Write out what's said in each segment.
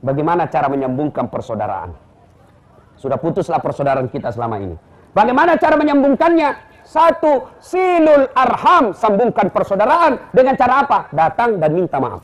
Bagaimana cara menyambungkan persaudaraan? Sudah putuslah persaudaraan kita selama ini. Bagaimana cara menyambungkannya? Satu, silul arham, sambungkan persaudaraan dengan cara apa? Datang dan minta maaf.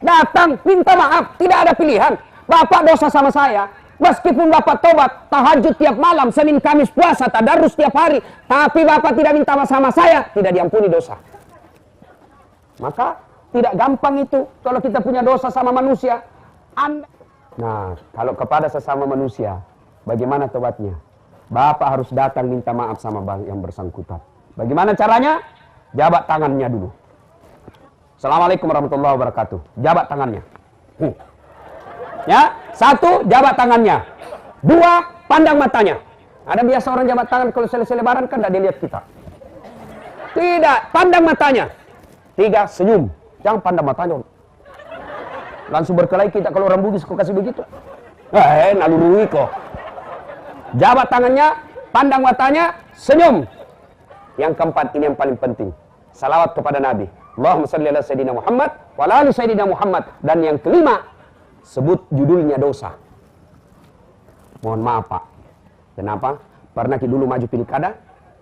Datang, minta maaf, tidak ada pilihan. Bapak dosa sama saya, meskipun Bapak tobat, tahajud tiap malam, Senin Kamis puasa, tadarus tiap hari, tapi Bapak tidak minta maaf sama saya, tidak diampuni dosa. Maka tidak gampang itu kalau kita punya dosa sama manusia. Nah, kalau kepada sesama manusia, bagaimana tobatnya? Bapak harus datang minta maaf sama yang bersangkutan. Bagaimana caranya? Jabat tangannya dulu. Assalamualaikum warahmatullahi wabarakatuh. Jabat tangannya. Ya, satu, jabat tangannya. Dua, pandang matanya. Ada biasa orang jabat tangan kalau selesai lebaran kan tidak dilihat kita. Tidak, pandang matanya. Tiga, senyum. Jangan pandang matanya. Langsung berkelahi kita kalau orang Bugis kok kasih begitu. Nalului kok. Jabat tangannya, pandang matanya, senyum. Yang keempat, ini yang paling penting. Salawat kepada Nabi. Allahumma salli ala Sayyidina Muhammad wa ala ali Sayyidina Muhammad. Dan yang kelima, sebut judulnya dosa. Mohon maaf Pak. Kenapa? Pernah kita dulu maju pilkada,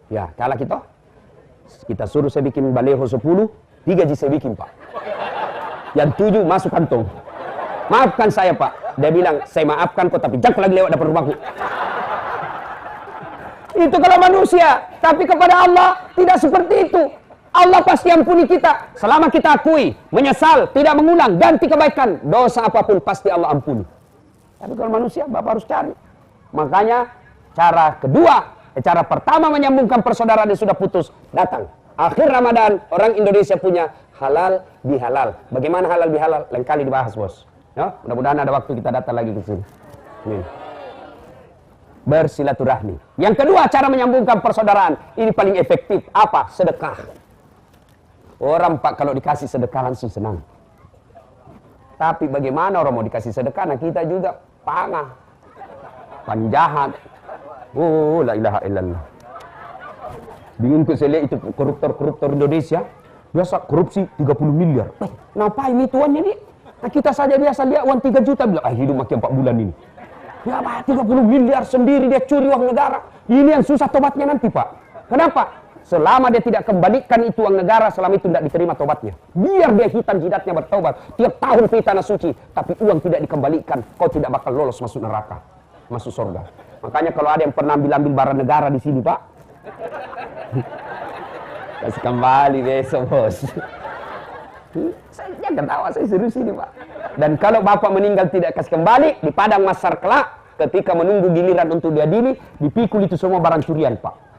ya kalah kita suruh saya bikin baleho 10, 3 saya bikin Pak. Yang 7 masuk kantong. Maafkan saya Pak. Dia bilang, saya maafkan kok tapi jangan lagi lewat depan rumahku. Itu kalau manusia, tapi kepada Allah tidak seperti itu. Allah pasti ampuni kita selama kita akui, menyesal, tidak mengulang, ganti kebaikan. Dosa apapun pasti Allah ampuni. Tapi kalau manusia, Bapak harus cari. Makanya cara kedua, cara pertama menyambungkan persaudaraan yang sudah putus, datang. Akhir Ramadan, orang Indonesia punya halal bihalal. Bagaimana halal bihalal? Lain kali dibahas, Bos. Ya, mudah-mudahan ada waktu kita datang lagi ke sini. Amin. Bersilaturahmi. Yang kedua, cara menyambungkan persaudaraan. Ini paling efektif. Apa? Sedekah. Orang Pak kalau dikasih sedekah langsung senang. Tapi bagaimana orang mau dikasih sedekah? Nah kita juga pangah, penjahat. La ilaha illallah. Bingung ke saya lihat itu koruptor Indonesia. Biasa korupsi 30 miliar. Ngapain itu uangnya nih? Nah kita saja biasa lihat uang 3 juta. Bilang, hidup makin 4 bulan ini. Ya Pak, 30 miliar sendiri dia curi uang negara. Ini yang susah tobatnya nanti Pak. Kenapa? Selama dia tidak kembalikan itu uang negara, selama itu tidak diterima tobatnya. Biar dia hitam jidatnya bertobat. Tiap tahun pergi tanah suci, tapi uang tidak dikembalikan, kau tidak bakal lolos masuk neraka, masuk surga. Makanya kalau ada yang pernah ambil barang negara di sini Pak, kasih kembali besok Bos. Saya ketawa, saya serius ini Pak. Dan kalau Bapak meninggal tidak kasih kembali, di padang mahsyar kelak, ketika menunggu giliran untuk diadili, dipikul itu semua barang curian Pak.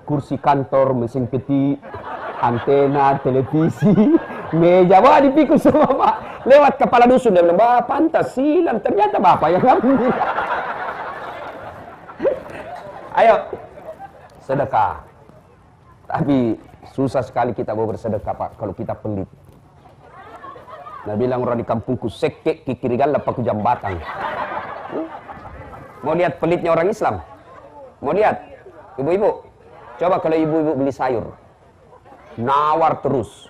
Kursi kantor, mesin ketik, antena, televisi, meja, wah dipikul semua Pak. Lewat kepala dusun, dia bilang, Bapak pantas silam, ternyata Bapak yang ngambil. Ayo, sedekah. Tapi susah sekali kita mau bersedekah Pak, kalau kita pelit. Nah bilang orang di kampungku, sekek kikirigan lepaku jambatan. Mau lihat pelitnya orang Islam? Mau lihat? Ibu-ibu, coba kalau ibu-ibu beli sayur, nawar terus.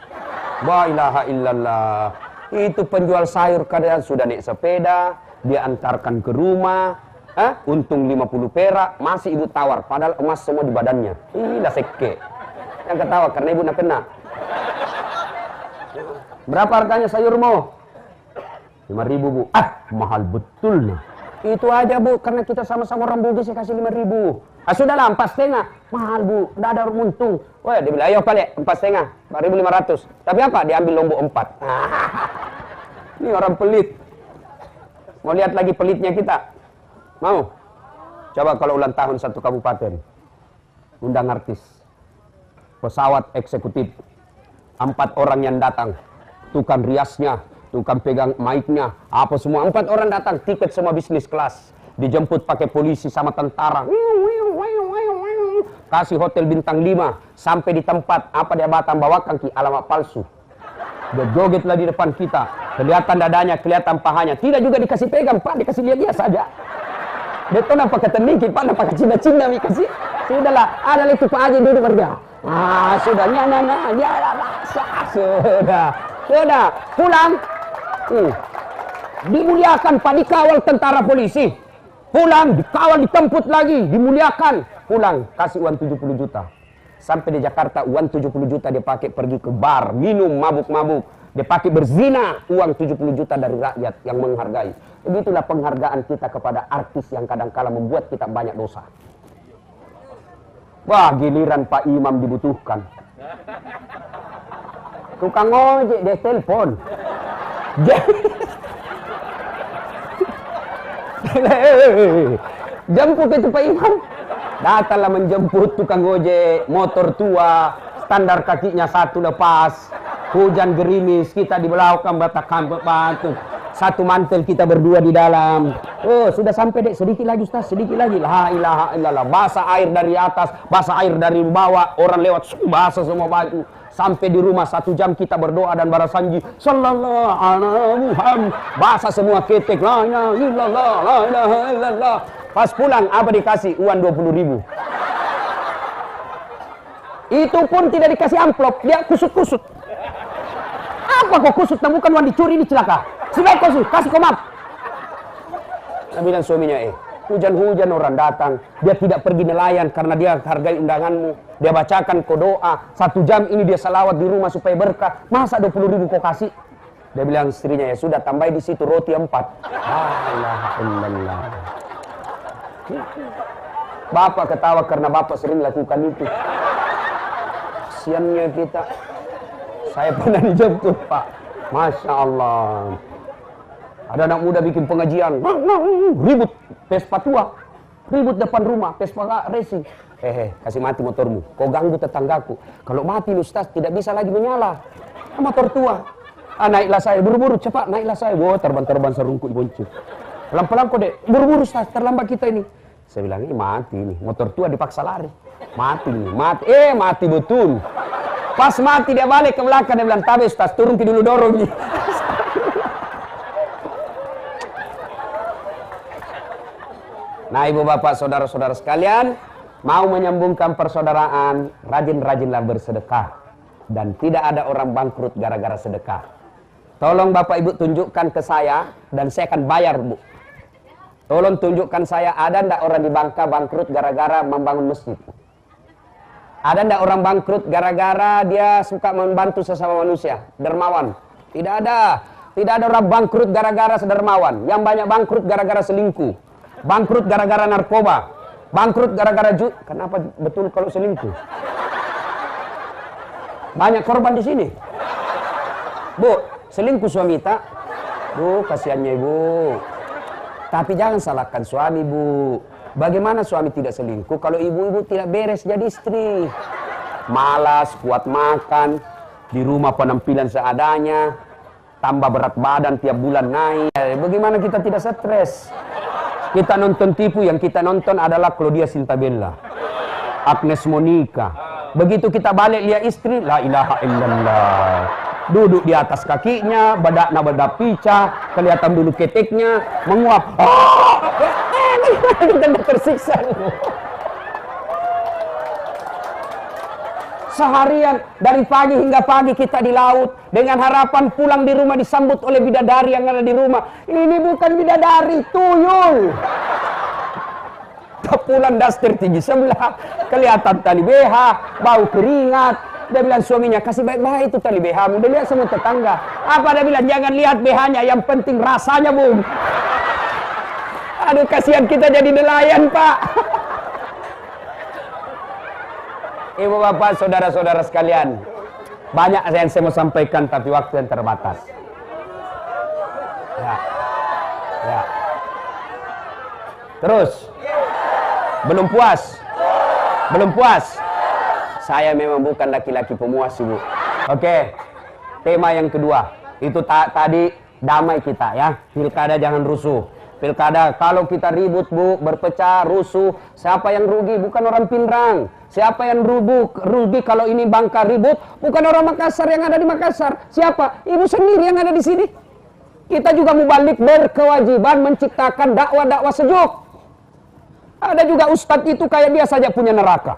La ilaha illallah. Itu penjual sayur kadang sudah naik sepeda, dia antarkan ke rumah, untung 50 perak, masih ibu tawar, padahal emas semua di badannya. Inilah sekek. Yang ketawa karena ibu nak kena. Berapa harganya sayurmu? 5.000 Bu. Mahal betul nih. Itu aja Bu, karena kita sama-sama orang Bugis, saya kasih 5.000. Sudahlah 4,5. Mahal Bu, udah ada untung. Wah, dia bilang, ayo Pak, 4,5, 4.500. Tapi apa? Diambil lombok 4. Ini orang pelit. Mau lihat lagi pelitnya kita? Mau? Coba kalau ulang tahun satu kabupaten, undang artis, pesawat eksekutif, 4 orang yang datang. Tukang riasnya, tukang pegang mic-nya, apa semua, 4 orang datang, tiket semua bisnis kelas, dijemput pakai polisi sama tentara, kasih hotel bintang 5, sampai di tempat, apa dia batang bawakan ki alamat palsu, dia jogetlah di depan kita, kelihatan dadanya, kelihatan pahanya, tidak juga dikasih pegang Pak, dikasih lihat dia saja, dia tuh nampak keteniki Pak, nampak Cina-Cina dikasih, sudahlah, ada itu Pak Haji duduk kerja, sudah nyana, dia rasa, sudah pulang. Dimuliakan Pak, dikawal tentara polisi. Pulang, dikawal, ditemput lagi, dimuliakan. Pulang, kasih uang 70 juta. Sampai di Jakarta, uang 70 juta dia pakai pergi ke bar, minum, mabuk-mabuk. Dia pakai berzina, uang 70 juta dari rakyat yang menghargai. Begitulah penghargaan kita kepada artis yang kadang-kala membuat kita banyak dosa. Wah, giliran Pak Imam dibutuhkan. Tukang ojek dia telepon. Jemput itu Pak Imam. Datanglah menjemput tukang ojek, motor tua, standar kakinya satu lepas, hujan gerimis, kita di belakang batakan batu, satu mantel kita berdua di dalam. Oh, sudah sampai dek, sedikit lagi Ustaz, sedikit lagi. La ilaha illallah, basah air dari atas, basah air dari bawah, orang lewat basah semua baju. Sampai di rumah 1 jam kita berdoa dan barasanji, sallallahu alaihi Muhammad, basah semua ketek, la ilaha illallah, la ilaha illallah. Pas pulang apa dikasih? Uang 20.000. Itu pun tidak dikasih amplop, dia kusut-kusut. Apa kok kusut? Nah, bukan uang dicuri, ini celaka. Sudah kusut, kasih komap. Saya bilang suaminya, hujan-hujan orang datang, dia tidak pergi nelayan karena dia hargai undanganmu. Dia bacakan kau doa, 1 jam ini dia salawat di rumah supaya berkah. Masa 20.000 kau kasih? Dia bilang istrinya, ya sudah, tambah di situ roti 4. La ilaha illallah. Bapak ketawa karena bapak sering lakukan itu. Kasiannya kita. Saya pernah dijemput Pak, Masya Allah. Ada anak muda bikin pengajian, ribut, Vespa tua, ribut depan rumah, Vespa racing. Kasih mati motormu, kau ganggu tetanggaku. Kalau mati Ustaz tidak bisa lagi menyala. Motor tua. Naiklah saya, buru-buru cepat, naiklah saya. Wah, terbang-terbang serungkut bonceng. Pelan-pelan kok dek, buru-buru Ustaz, terlambat kita ini. Saya bilang, ini mati nih, motor tua dipaksa lari. Mati nih, mati. Mati betul. Pas mati dia balik ke belakang, dia bilang, tabe Ustaz, turun ke dulu dorong nih. Nah ibu bapak saudara-saudara sekalian, mau menyambungkan persaudaraan, rajin-rajinlah bersedekah. Dan tidak ada orang bangkrut gara-gara sedekah. Tolong bapak ibu tunjukkan ke saya, dan saya akan bayar bu. Tolong tunjukkan saya, ada ndak orang di Bangka bangkrut gara-gara membangun masjid? Ada ndak orang bangkrut gara-gara dia suka membantu sesama manusia, dermawan? Tidak ada. Tidak ada orang bangkrut gara-gara sedermawan. Yang banyak bangkrut gara-gara selingkuh, bangkrut gara-gara narkoba, bangkrut gara-gara Kenapa betul kalau selingkuh? Banyak korban di sini. Bu, selingkuh suami tak? Bu, kasihannya ibu. Tapi jangan salahkan suami bu. Bagaimana suami tidak selingkuh kalau ibu-ibu tidak beres jadi istri? Malas, kuat makan, di rumah penampilan seadanya, tambah berat badan tiap bulan naik. Bagaimana kita tidak stres? Kita nonton tipu, yang kita nonton adalah Claudia Sintabella, Agnes Monica. Begitu kita balik lihat istri, la ilaha illallah. Duduk di atas kakinya, badakna badak pica, kelihatan dulu keteknya, menguap. Kita tersiksa. Seharian dari pagi hingga pagi kita di laut dengan harapan pulang di rumah disambut oleh bidadari yang ada di rumah. Ini bukan bidadari, tuyul. Pulang daster tinggi sebelah, kelihatan tali BH, bau keringat. Dia bilang suaminya, kasih baik-baik itu tali BH-mu. Dia lihat semua tetangga. Apa dia bilang, jangan lihat BH-nya, yang penting rasanya bung. Aduh, kasihan kita jadi nelayan Pak. Ibu bapak, saudara-saudara sekalian, banyak yang saya mau sampaikan tapi waktu yang terbatas. Ya. Terus, belum puas, belum puas. Saya memang bukan laki-laki pemuas ibu. Oke, tema yang kedua itu tadi damai kita ya. Pilkada jangan rusuh. Pilkada kalau kita ribut bu, berpecah, rusuh, siapa yang rugi? Bukan orang Pindrang. Siapa yang rugi kalau ini Bangka ribut? Bukan orang Makassar yang ada di Makassar. Siapa? Ibu sendiri yang ada di sini. Kita juga mubalik berkewajiban menciptakan dakwah-dakwah sejuk. Ada juga ustadz itu kayak dia saja punya neraka.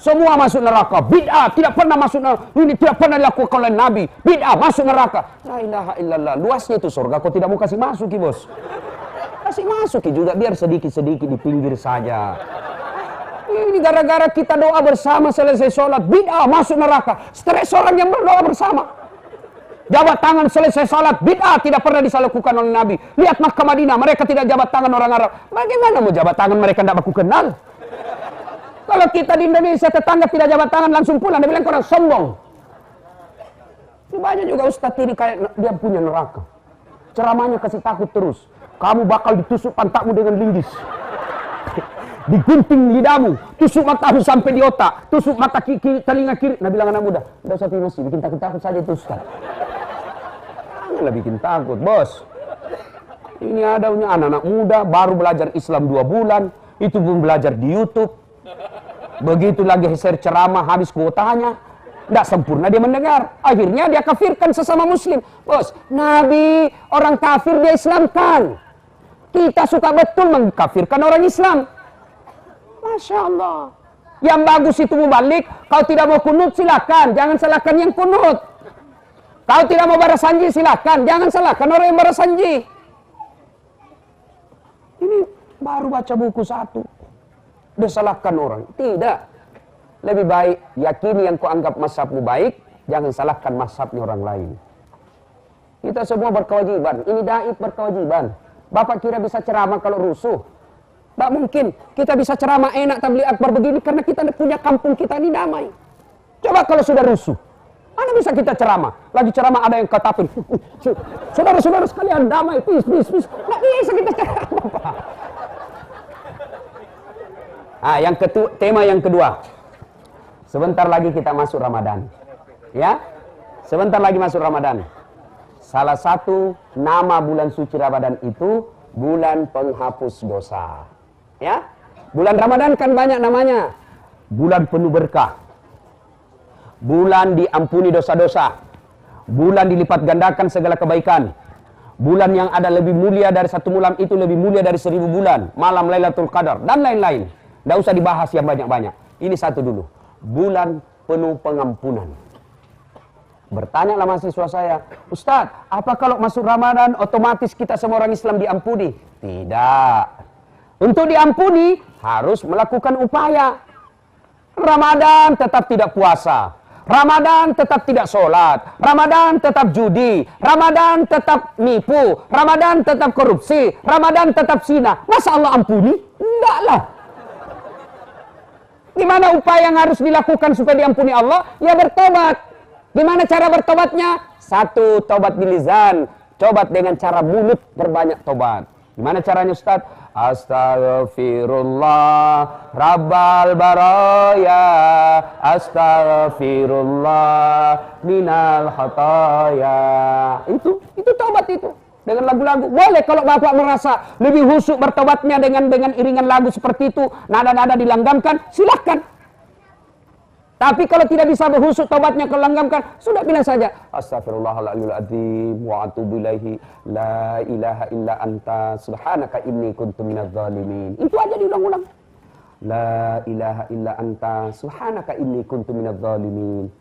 Semua masuk neraka. Bid'ah tidak pernah masuk neraka. Ini tidak pernah dilakukan oleh Nabi. Bid'ah masuk neraka. La ilaha illallah. Luasnya itu surga. Kau tidak mau kasih masuki, bos. Kasih masuki juga biar sedikit-sedikit di pinggir saja. Ini gara-gara kita doa bersama selesai sholat. Bid'ah masuk neraka. Stres orang yang berdoa bersama. Jabat tangan selesai salat, bid'ah tidak pernah dilakukan oleh Nabi. Lihat Makkah Madinah, mereka tidak jabat tangan orang Arab. Bagaimana mau jabat tangan mereka tidak aku kenal? Kalau kita di Indonesia tetangga tidak jabat tangan langsung pulang, dia bilang orang sombong. Ini banyak juga ustadz ini kayak dia punya neraka. Ceramahnya kasih takut terus. Kamu bakal ditusuk pantatmu dengan linggis. Digunting lidahmu, tusuk matamu sampai di otak, tusuk mata kiri, telinga kiri. Nah bilang anak muda, udah usah emosi, bikin takut-takut saja itu ustaz. Janganlah bikin takut, bos. Ini ada anak-anak muda baru belajar Islam 2 bulan, itu pun belajar di YouTube. Begitu lagi share ceramah habis kuotanya, tidak sempurna dia mendengar. Akhirnya dia kafirkan sesama muslim. Bos, Nabi orang kafir dia Islamkan. Kita suka betul mengkafirkan orang Islam. Masya Allah. Yang bagus itu mau balik. Kau tidak mau kunut silakan. Jangan salahkan yang kunut. Kau tidak mau barasanji silakan. Jangan salahkan orang yang barasanji. Ini baru baca buku 1. Udah salahkan orang. Tidak. Lebih baik yakini yang kau anggap mazhabmu baik. Jangan salahkan mazhabnya orang lain. Kita semua berkewajiban. Ini dai berkewajiban. Bapak kira bisa ceramah kalau rusuh? Tak mungkin kita bisa ceramah enak tabligh akbar begini karena kita punya kampung kita ini damai. Coba kalau sudah rusuh, mana bisa kita ceramah? Lagi ceramah ada yang katapin. Saudara-saudara sekalian damai, peace. Nggak bisa kita ceramah, Pak. Tema yang kedua. Sebentar lagi kita masuk Ramadan. Ya? Sebentar lagi masuk Ramadan. Salah satu nama bulan suci Ramadan itu bulan penghapus dosa. Ya, bulan Ramadan kan banyak namanya. Bulan penuh berkah. Bulan diampuni dosa-dosa. Bulan dilipat gandakan segala kebaikan. Bulan yang ada lebih mulia dari 1 bulan itu lebih mulia dari 1000 bulan. Malam Lailatul Qadar dan lain-lain. Tidak usah dibahas yang banyak-banyak. Ini satu dulu. Bulan penuh pengampunan. Bertanyalah mahasiswa saya, Ustadz, apa kalau masuk Ramadan otomatis kita semua orang Islam diampuni? Tidak. Untuk diampuni harus melakukan upaya. Ramadan tetap tidak puasa. Ramadan tetap tidak sholat. Ramadan tetap judi. Ramadan tetap nipu. Ramadan tetap korupsi. Ramadan tetap zina. Masa Allah ampuni? Enggak lah. Gimana upaya yang harus dilakukan supaya diampuni Allah? Ya bertobat. Gimana cara bertobatnya? 1, tobat di lisan. Tobat dengan cara mulut, berbanyak tobat. Gimana caranya Ustaz? Astaghfirullah Rabbal baraya, astaghfirullah minal khataya. Itu tobat itu. Dengan lagu-lagu. Boleh kalau Bapak merasa lebih khusyuk bertobatnya dengan iringan lagu seperti itu, nada-nada dilanggamkan, silahkan. Tapi kalau tidak bisa berhusuk tobatnya kelanggamkan, sudah bilang saja Astaghfirullahaladzim wa atubu ilaihi la ilaha illa anta subhanaka inni kuntu minadz zalimin. Itu aja diulang-ulang. La ilaha illa anta subhanaka inni kuntu minadz zalimin.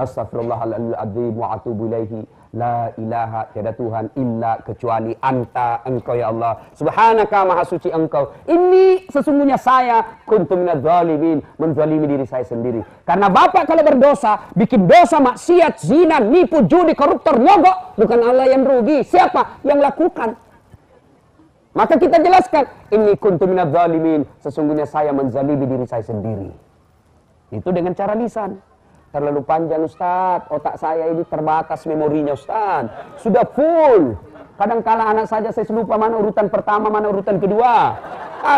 Astaghfirullahaladzim wa atubu ilaihi la ilaha tiada Tuhan illa kecuali anta, engkau ya Allah. Subhanaka maha suci engkau. Ini sesungguhnya saya kuntu minadz zalimin, menzalimi diri saya sendiri. Karena Bapak kalau berdosa, bikin dosa maksiat, zina, nipu, judi, koruptor, nyogok, bukan Allah yang rugi. Siapa yang lakukan? Maka kita jelaskan, ini kuntu minadz zalimin, sesungguhnya saya menzalimi diri saya sendiri. Itu dengan cara lisan. Terlalu panjang Ustaz, otak saya ini terbatas memorinya Ustaz. Sudah full. Kadang-kala anak saja saya lupa mana urutan pertama, mana urutan kedua.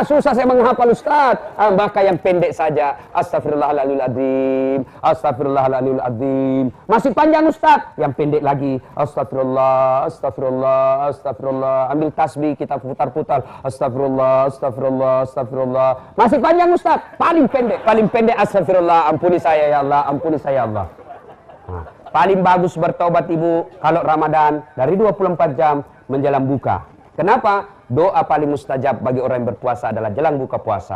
Susah saya menghafal Ustaz. Maka yang pendek saja. Astaghfirullahaladzim. Astaghfirullahaladzim. Masih panjang Ustaz. Yang pendek lagi. Astagfirullah, astagfirullah, astagfirullah. Ambil tasbih kita putar-putar. Astagfirullah, astagfirullah, astagfirullah. Masih panjang Ustaz. Paling pendek astagfirullah. Ampuni saya ya Allah, ampuni saya ya Allah. Nah, paling bagus bertobat Ibu kalau Ramadan dari 24 jam menjelang buka. Kenapa? Doa paling mustajab bagi orang yang berpuasa adalah jelang buka puasa.